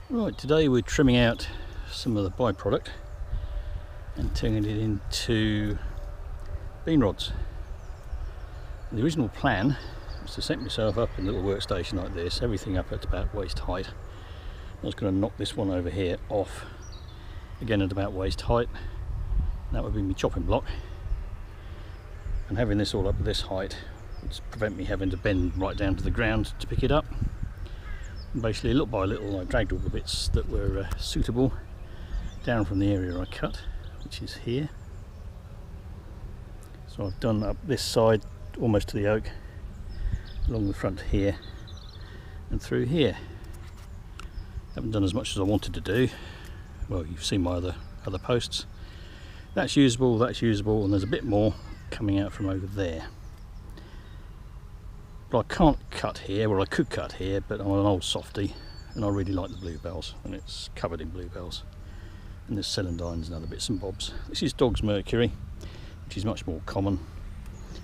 Right, today we're trimming out some of the byproduct and turning it into bean rods. The original plan was to set myself up in a little workstation like this, everything up at about waist height. I was going to knock this one over here off again at about waist height. That would be my chopping block, and having this all up at this height would prevent me having to bend right down to the ground to pick it up. And basically, little by little, I dragged all the bits that were suitable down from the area I cut, which is here. So I've done up this side almost to the oak, along the front here and through here. Haven't done as much as I wanted to do. Well, you've seen my other posts. That's usable, and there's a bit more coming out from over there. But I can't cut here, well I could cut here, but I'm an old softie and I really like the bluebells, and it's covered in bluebells. And there's celandines and other bits and bobs. This is dog's mercury, which is much more common,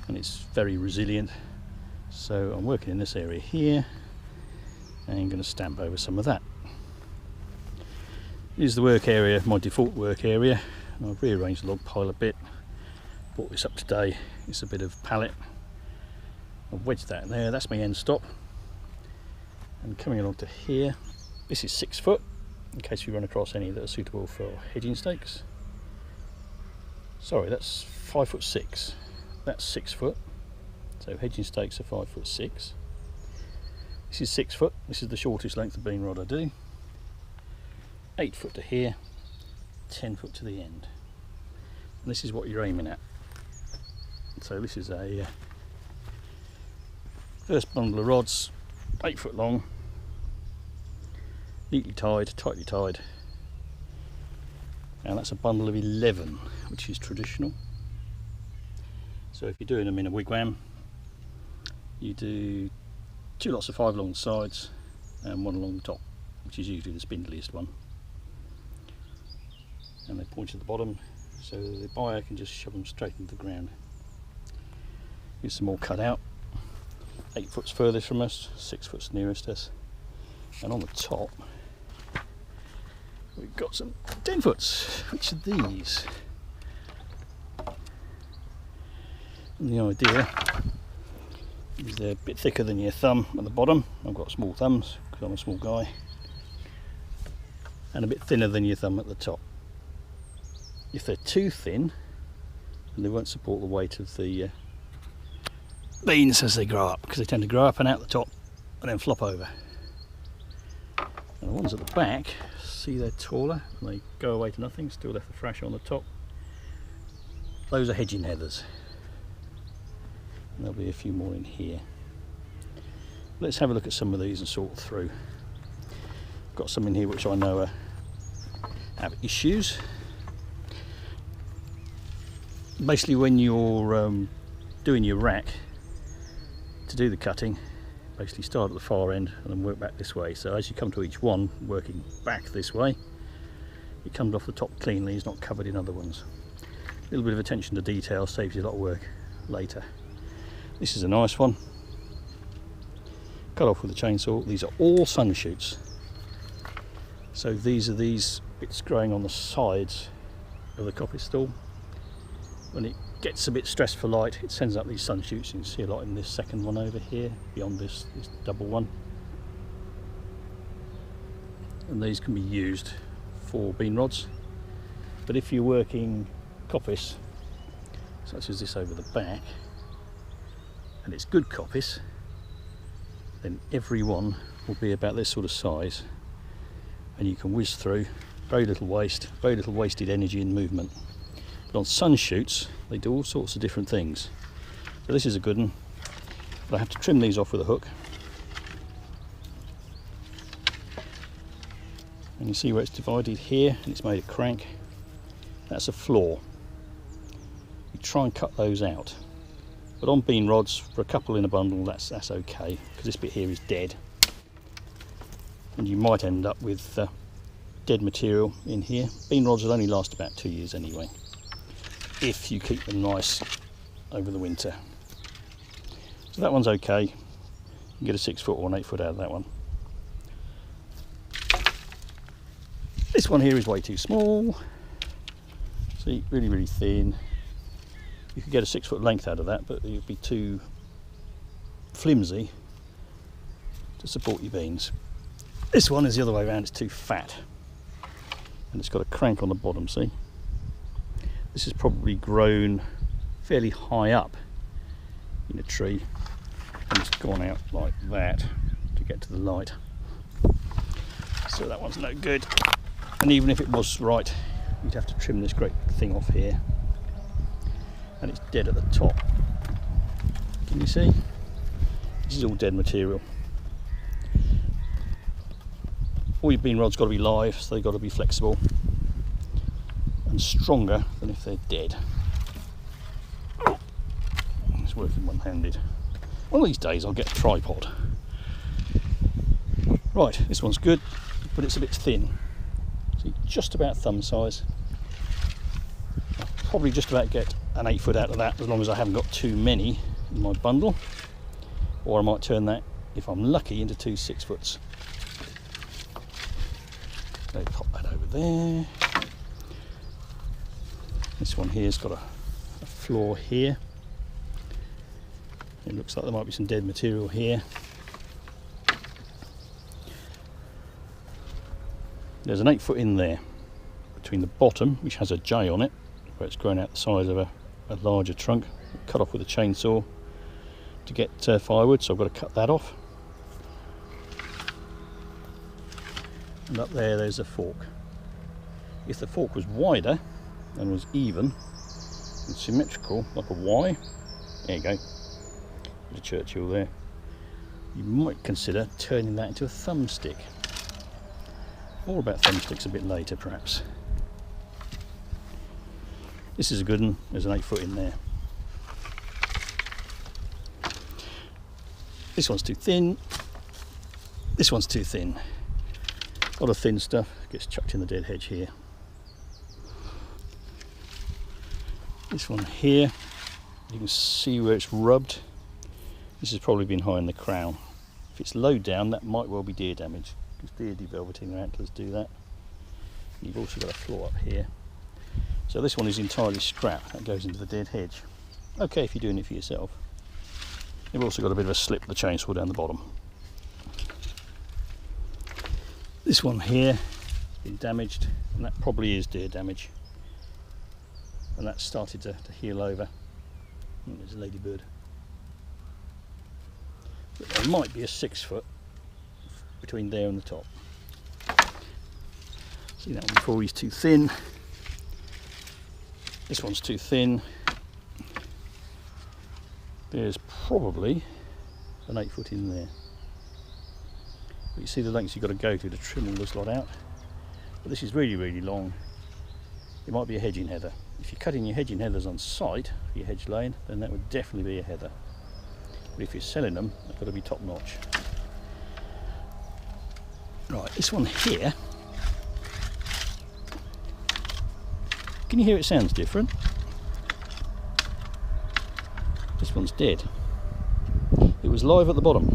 and it's very resilient. So I'm working in this area here, and I'm going to stamp over some of that. This is the work area, my default work area. And I've rearranged the log pile a bit. Brought this up today. It's a bit of pallet. I've wedged that in there, that's my end stop. And coming along to here, this is 6 foot, in case we run across any that are suitable for hedging stakes. Sorry, that's 5'6". That's 6 foot. So hedging stakes are 5'6". This is 6 foot, this is the shortest length of bean rod I do. 8 foot to here, 10 foot to the end. And this is what you're aiming at. So this is a first bundle of rods, 8 foot long, neatly tied, tightly tied, and that's a bundle of 11, which is traditional. So if you're doing them in a wigwam, you do 2 lots of 5 along the sides and 1 along the top, which is usually the spindliest one, and they point at the bottom so the buyer can just shove them straight into the ground. Here's some more cut out. 8 foot's furthest from us, 6 foot's nearest us, and on the top we've got some 10 foots, which are these. And the idea is they're a bit thicker than your thumb at the bottom. I've got small thumbs because I'm a small guy, and a bit thinner than your thumb at the top. If they're too thin, then they won't support the weight of the beans as they grow up, because they tend to grow up and out the top and then flop over. And the ones at the back, see, they're taller and they go away to nothing, still left the thrash on the top. Those are hedging heathers, and there'll be a few more in here. Let's have a look at some of these and sort through. Got some in here which I know have issues. Basically, when you're doing your rack, to do the cutting, basically start at the far end and then work back this way. So as you come to each one, working back this way, it comes off the top cleanly, it's not covered in other ones. A little bit of attention to detail saves you a lot of work later. This is a nice one, cut off with a chainsaw. These are all sun shoots. So these are these bits growing on the sides of the coppice stool. When it gets a bit stressed for light, it sends up these sun shoots. You can see a lot in this second one over here, beyond this double one. And these can be used for bean rods. But if you're working coppice, such as this over the back, and it's good coppice, then every one will be about this sort of size, and you can whiz through, very little waste, very little wasted energy in movement. But on sun shoots, they do all sorts of different things. So this is a good one, but I have to trim these off with a hook. And you see where it's divided here, and it's made a crank. That's a flaw. You try and cut those out. But on bean rods, for a couple in a bundle, that's okay, because this bit here is dead. And you might end up with dead material in here. Bean rods will only last about 2 years anyway, if you keep them nice over the winter. So that one's okay. You can get a 6 foot or an 8 foot out of that one. This one here is way too small. See, really, really thin. You could get a 6 foot length out of that, but it would be too flimsy to support your beans. This one is the other way around, it's too fat. And it's got a crank on the bottom, see? This is probably grown fairly high up in a tree, and it's gone out like that to get to the light. So that one's no good. And even if it was right, you'd have to trim this great thing off here. And it's dead at the top. Can you see? This is all dead material. All your bean rods got to be live, so they've got to be flexible and stronger than if they're dead. It's working one-handed. One of these days I'll get a tripod. Right, this one's good, but it's a bit thin. See, just about thumb size. I'll probably just about get an 8 foot out of that, as long as I haven't got too many in my bundle. Or I might turn that, if I'm lucky, into 2 6 foots. So pop that over there. This one here's got a floor here. It looks like there might be some dead material here. There's an 8 foot in there between the bottom, which has a J on it, where it's grown out the size of a larger trunk, cut off with a chainsaw to get firewood, so I've got to cut that off. And up there's a fork. If the fork was wider and was even and symmetrical, like a Y, there you go, bit of Churchill there, you might consider turning that into a thumbstick. More about thumbsticks a bit later, perhaps. This is a good one. There's an 8 foot in there. This one's too thin. This one's too thin. A lot of thin stuff gets chucked in the dead hedge here. This one here, you can see where it's rubbed. This has probably been high in the crown. If it's low down, that might well be deer damage, because deer develveting their antlers do that. And you've also got a flaw up here. So this one is entirely scrap, that goes into the dead hedge. Okay, if you're doing it for yourself. You've also got a bit of a slip with the chainsaw down the bottom. This one here has been damaged, and that probably is deer damage. And that's started to heal over. And there's a ladybird. But there might be a 6 foot between there and the top. See that one before, he's too thin. This one's too thin. There's probably an 8 foot in there. But you see the lengths you've got to go to trim all this lot out. But this is really, really long. It might be a hedging heather. If you're cutting your hedging heathers on site for your hedge laying, then that would definitely be a heather. But if you're selling them, they've got to be top notch. Right, this one here, can you hear it sounds different? This one's dead. It was live at the bottom,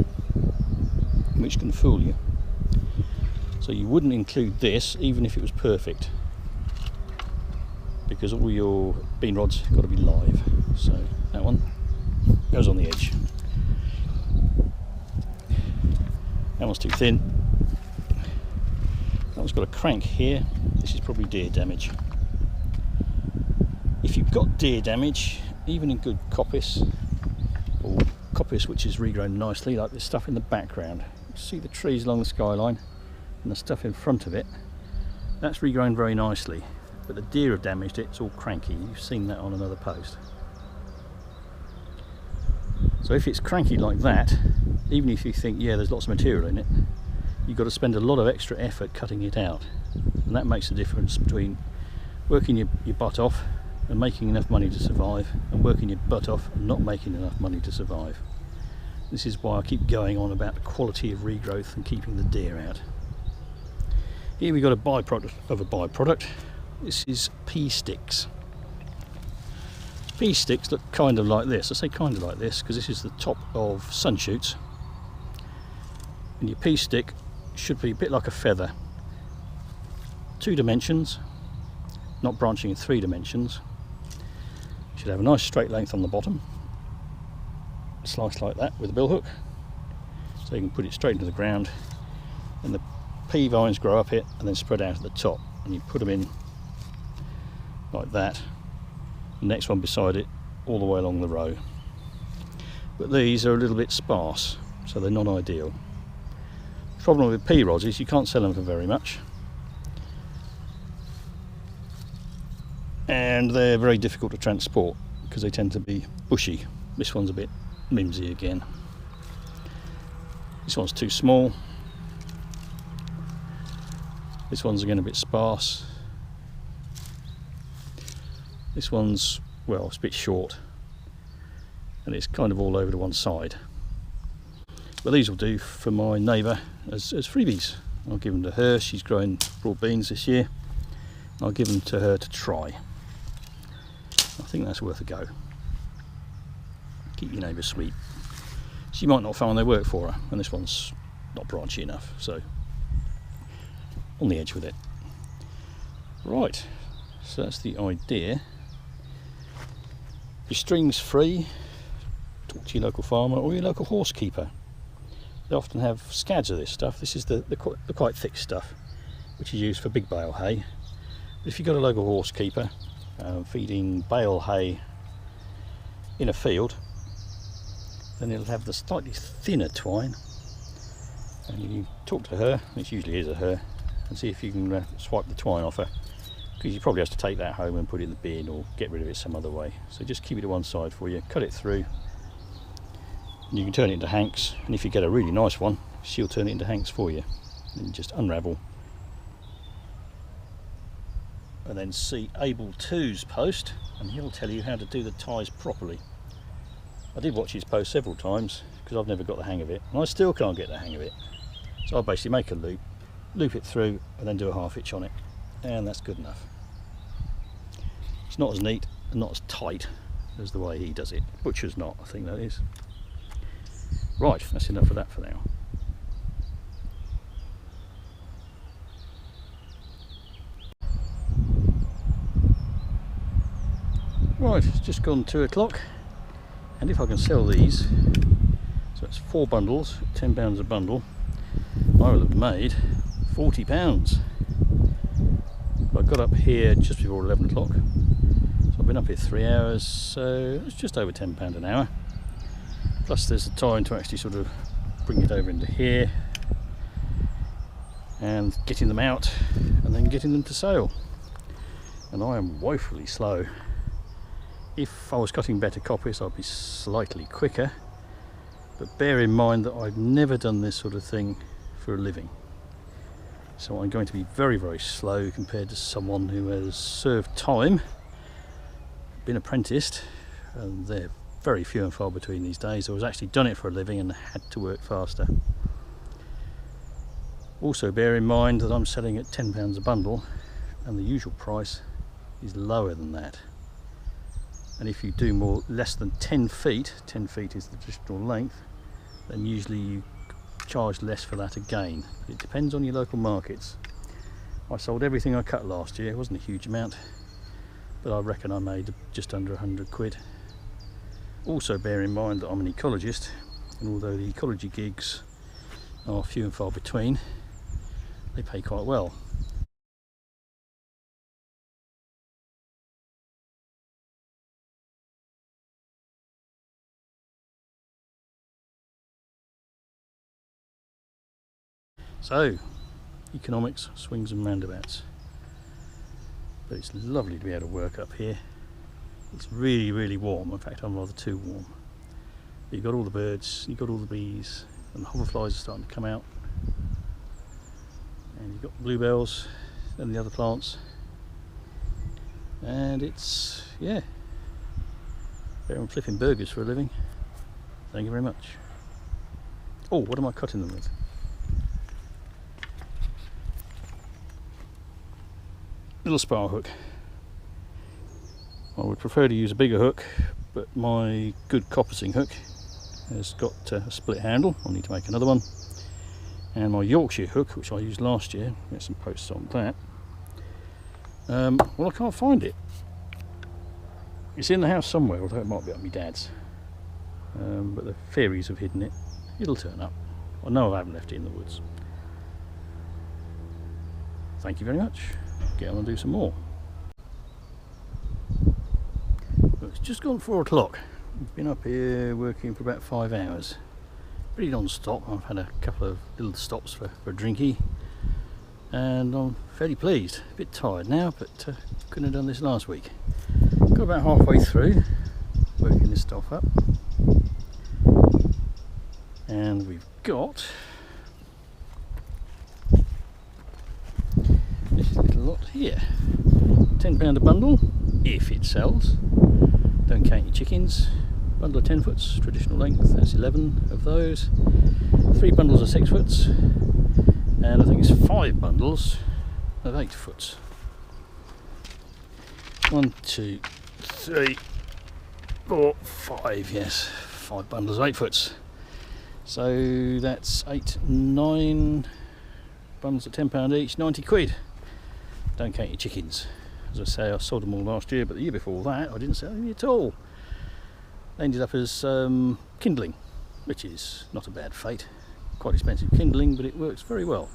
which can fool you. So you wouldn't include this even if it was perfect, because all your bean rods have got to be live. So that one goes on the edge. That one's too thin. That one's got a crank here. This is probably deer damage. If you've got deer damage, even in good coppice, or coppice which is regrown nicely, like this stuff in the background, see the trees along the skyline and the stuff in front of it, that's regrown very nicely, but the deer have damaged it. It's all cranky. You've seen that on another post. So if it's cranky like that, even if you think, yeah, there's lots of material in it, you've got to spend a lot of extra effort cutting it out, and that makes the difference between working your butt off and making enough money to survive, and working your butt off and not making enough money to survive. This is why I keep going on about the quality of regrowth and keeping the deer out. Here we've got a byproduct of a byproduct. This is pea sticks. Pea sticks look kind of like this. I say kind of like this because this is the top of sunshoots, and your pea stick should be a bit like a feather. 2 dimensions, not branching in 3 dimensions. You should have a nice straight length on the bottom, sliced like that with a bill hook, so you can put it straight into the ground, and the pea vines grow up it and then spread out at the top, and you put them in like that, the next one beside it, all the way along the row. But these are a little bit sparse, so they're not ideal. The problem with pea rods is you can't sell them for very much, and they're very difficult to transport because they tend to be bushy. This one's a bit mimsy again. This one's too small. This one's again a bit sparse. This one's, well, it's a bit short, and it's kind of all over to one side. But these will do for my neighbour as freebies. I'll give them to her. She's growing broad beans this year. I'll give them to her to try. I think that's worth a go. Keep your neighbour sweet. She might not find they work for her, and this one's not branchy enough, so on the edge with it. Right, so that's the idea. Your string's free. Talk to your local farmer or your local horse keeper. They often have scads of this stuff. This is the quite thick stuff, which is used for big bale hay. But if you've got a local horse keeper feeding bale hay in a field, then it'll have the slightly thinner twine, and you can talk to her, which usually is a her, and see if you can swipe the twine off her, because you probably have to take that home and put it in the bin or get rid of it some other way. So just keep it to one side for you, cut it through, and you can turn it into hanks, and if you get a really nice one, she'll turn it into hanks for you. Then you just unravel, and then see Abel 2's post, and he'll tell you how to do the ties properly. I did watch his post several times because I've never got the hang of it, and I still can't get the hang of it. So I basically make a loop it through, and then do a half hitch on it, and that's good enough. It's not as neat and not as tight as the way he does it. Butcher's knot, I think that is. Right, that's enough of that for now. Right, it's just gone 2 o'clock, and if I can sell these, so it's 4 bundles, £10 a bundle, I will have made £40. I got up here just before 11 o'clock, so I've been up here 3 hours, so it's just over £10 an hour. Plus there's the time to actually sort of bring it over into here and getting them out and then getting them to sale. And I am woefully slow. If I was cutting better coppice, I'd be slightly quicker, but bear in mind that I've never done this sort of thing for a living, so I'm going to be very, very slow compared to someone who has served time, been apprenticed, and they're very few and far between these days. I was actually done it for a living and had to work faster. Also bear in mind that I'm selling at £10 a bundle, and the usual price is lower than that. And if you do less than 10 feet, 10 feet is the traditional length, then usually you charge less for that again. It depends on your local markets. I sold everything I cut last year. It wasn't a huge amount, but I reckon I made just under 100 quid. Also bear in mind that I'm an ecologist, and although the ecology gigs are few and far between, they pay quite well. So, economics, swings and roundabouts. But it's lovely to be able to work up here. It's really, really warm. In fact, I'm rather too warm. But you've got all the birds, you've got all the bees, and the hoverflies are starting to come out. And you've got bluebells and the other plants. And it's, yeah, better than flipping burgers for a living. Thank you very much. Oh, what am I cutting them with? Little spiral hook. I would prefer to use a bigger hook, but my good coppicing hook has got a split handle. I'll need to make another one. And my Yorkshire hook, which I used last year, get some posts on that, Well, I can't find it. It's in the house somewhere, although it might be at my dad's. But the fairies have hidden it. It'll turn up. I know I haven't left it in the woods. Thank you very much. Get on and do some more. Well, it's just gone 4 o'clock. I've been up here working for about 5 hours. Pretty non-stop. I've had a couple of little stops for a drinky. And I'm fairly pleased. A bit tired now, but couldn't have done this last week. Got about halfway through working this stuff up. And we've got this little lot here. £10 a bundle, if it sells. Don't count your chickens. Bundle of 10 foots, traditional length, that's 11 of those. 3 bundles of 6 foots. And I think it's 5 bundles of 8 foots. 1, 2, 3, 4, 5, yes. 5 bundles of 8 foots. So that's 8, 9 bundles at £10 each, 90 quid. Don't count your chickens. As I say, I sold them all last year, but the year before that I didn't sell any at all. They ended up as kindling, which is not a bad fate. Quite expensive kindling, but it works very well.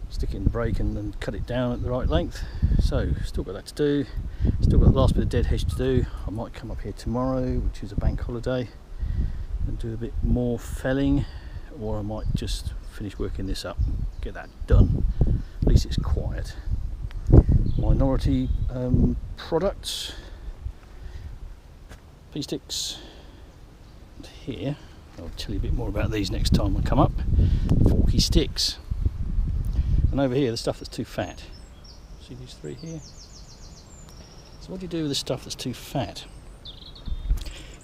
Stick it in the brake and then cut it down at the right length. So, still got that to do. Still got the last bit of dead hedge to do. I might come up here tomorrow, which is a bank holiday, and do a bit more felling, or I might just finish working this up, get that done. At least it's quiet. Minority products, pea sticks. And here, I'll tell you a bit more about these next time I come up. Forky sticks. And over here, the stuff that's too fat. See these 3 here? So what do you do with the stuff that's too fat?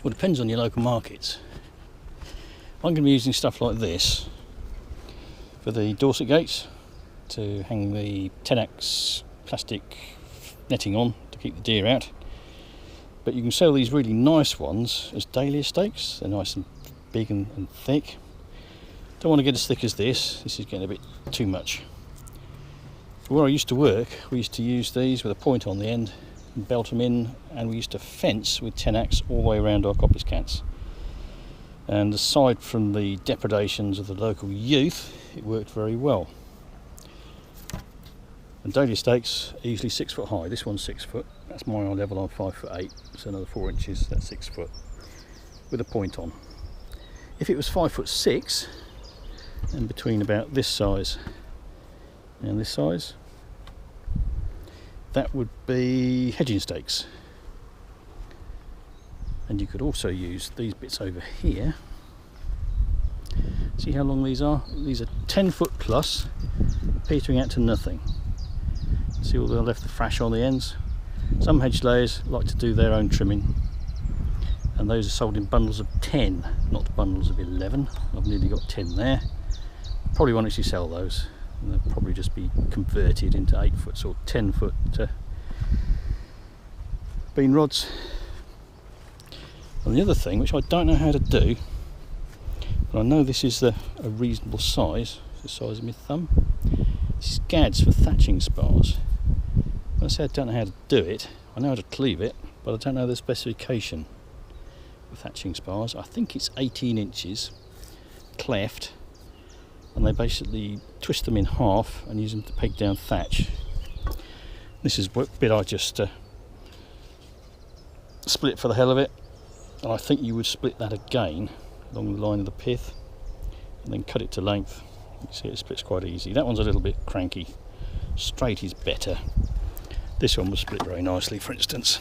Well, it depends on your local markets. I'm going to be using stuff like this for the Dorset gates, to hang the tenax plastic netting on to keep the deer out. But you can sell these really nice ones as dahlia stakes. They're nice and big and thick. Don't want to get as thick as this. This is getting a bit too much. Where I used to work, we used to use these with a point on the end and belt them in, and we used to fence with tenax all the way around our coppice cants. And aside from the depredations of the local youth, it worked very well. And dahlia stakes are usually 6 foot high. This one's 6 foot. That's my eye level. I'm 5'8", so another 4 inches. That's 6 foot with a point on. If it was 5'6", and between about this size and this size, that would be hedging stakes. And you could also use these bits over here. See how long these are? These are 10 foot plus, petering out to nothing. See all the left the thrash on the ends. Some hedge layers like to do their own trimming, and those are sold in bundles of 10, not bundles of 11. I've nearly got 10 there. Probably won't actually sell those, and they'll probably just be converted into 8 foot or 10 foot bean rods. And the other thing, which I don't know how to do, but I know this is a reasonable size, it's the size of my thumb, scads for thatching spars. When I say I don't know how to do it, I know how to cleave it, but I don't know the specification for thatching spars. I think it's 18 inches cleft, and they basically twist them in half and use them to peg down thatch. This is what bit I just split for the hell of it, and I think you would split that again along the line of the pith and then cut it to length. You see it splits quite easy. That one's a little bit cranky. Straight is better. This one will split very nicely, for instance.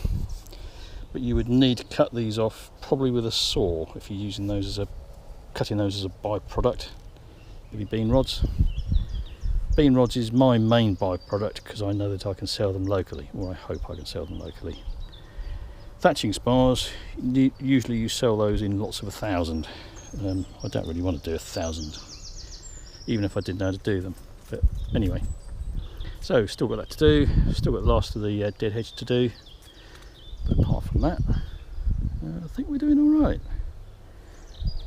But you would need to cut these off probably with a saw if you're using those as cutting those as a byproduct of your bean rods. Bean rods is my main byproduct because I know that I can sell them locally, or I hope I can sell them locally. Thatching spars, usually you sell those in lots of 1,000. I don't really want to do 1,000, even if I didn't know how to do them. But anyway, so still got that to do, still got the last of the dead hedge to do. But apart from that, I think we're doing all right.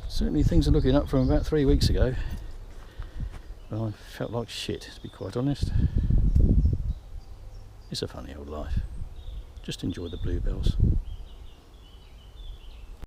Certainly things are looking up from about 3 weeks ago. Well, I felt like shit, to be quite honest. It's a funny old life. Just enjoy the bluebells.